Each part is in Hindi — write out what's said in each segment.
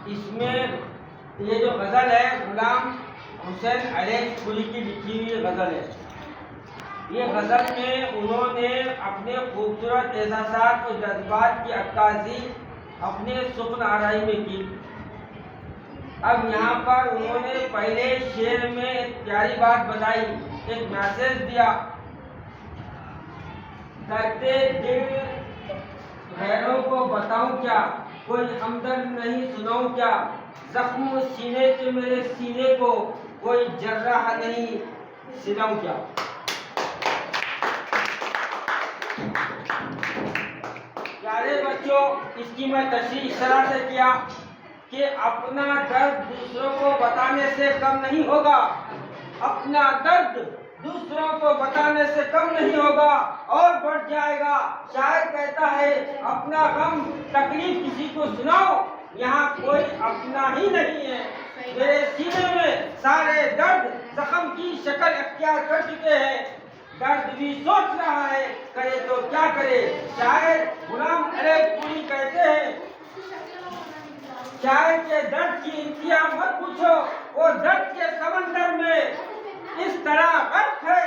इसमें ये जो गज़ल है गुलाम हुसैन अलेश कुली की लिखी हुई गज़ल है। ये गज़ल में उन्होंने अपने खूबसूरत एहसासात और जज्बात की अक्कासी अपने सुख्न आराई में की। अब यहाँ पर उन्होंने पहले शेर में एक प्यारी बात बताई, एक मैसेज दिया, कहते दिल गैरों को बताऊं क्या, कोई हमदर्द नहीं सुनाऊं क्या, जख्म सीने के मेरे सीने को कोई जर्राह नहीं सिलाऊं क्या। प्यारे बच्चों, इसकी मैं तशरीह इस तरह से किया कि अपना दर्द दूसरों को बताने से कम नहीं होगा, अपना दर्द दूसरों को बताने से कम नहीं होगा और बढ़ जाएगा। शायर कहता है अपना गम तकलीफ किसी को सुनाओ, यहाँ कोई अपना ही नहीं है। मेरे सीने में सारे दर्द जख्म की शक्ल अख्तियार कर चुके हैं, दर्द भी सोच रहा है करे तो क्या करे। शायर गुलाम अलेश कुली कहते हैं शायर के दर्द की इंतहा मत पूछो, वो दर्द के समंदर में इस तरह गर्क है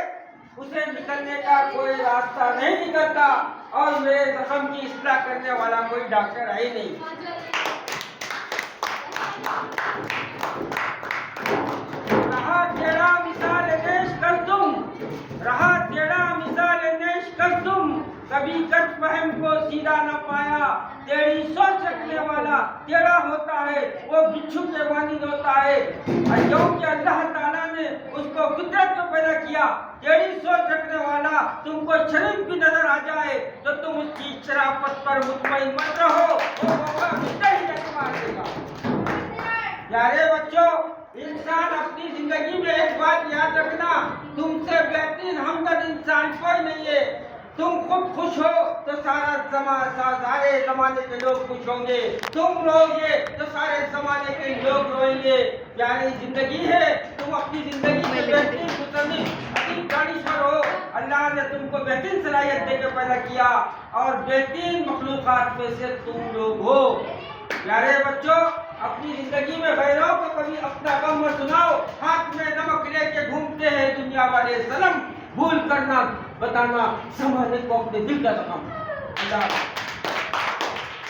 उसे निकलने का कोई रास्ता नहीं निकलता, और मेरे जख्म की इस्लाह करने वाला कोई डॉक्टर है ही नहीं। रहा तेरा मिसाल नेश कर तुम, रहा तेरा मिसाल नेश कर तुम, कभी कट फहम को सीधा न पाया, तेरी सोच रखने वाला तेरा होता है, वो बिच्छू के मानिंद होता है। क्योंकि अल्लाह ताला ने उसको फितरत में पैदा किया, तेरी सोच रखने वाला तुमको शरीफ भी नजर आ जाए तो तुम उसकी शराफत पर मुतमईन मत रहो, वो मौका मिलता ही नहीं मारेगा। प्यारे बच्चों, इंसान अपनी जिंदगी में एक बात याद रखना, तुमसे बेहतरीन हमदर्द इंसान कोई नहीं है। तुम खुद खुश हो तो सारे जमाने के लोग खुश होंगे, तुम रोओगे तो सारे जमाने के लोग रोएंगे। प्यारी जिंदगी है, तुम अपनी जिंदगी में बेहतरीन गुजरनी अपनी दानिश्वर हो। अल्लाह ने तुमको बेहतरीन सलाहियत देकर पैदा किया और बेहतरीन मखलूकात में से तुम लोग हो। प्यारे बच्चों, अपनी जिंदगी में गैरों को कभी अपना गम मत सुनाओ, हाथ में नमक लेके घूमते हैं दुनिया वाले सनम, भूल करना बताना समाने को अपने दिल का जख्म।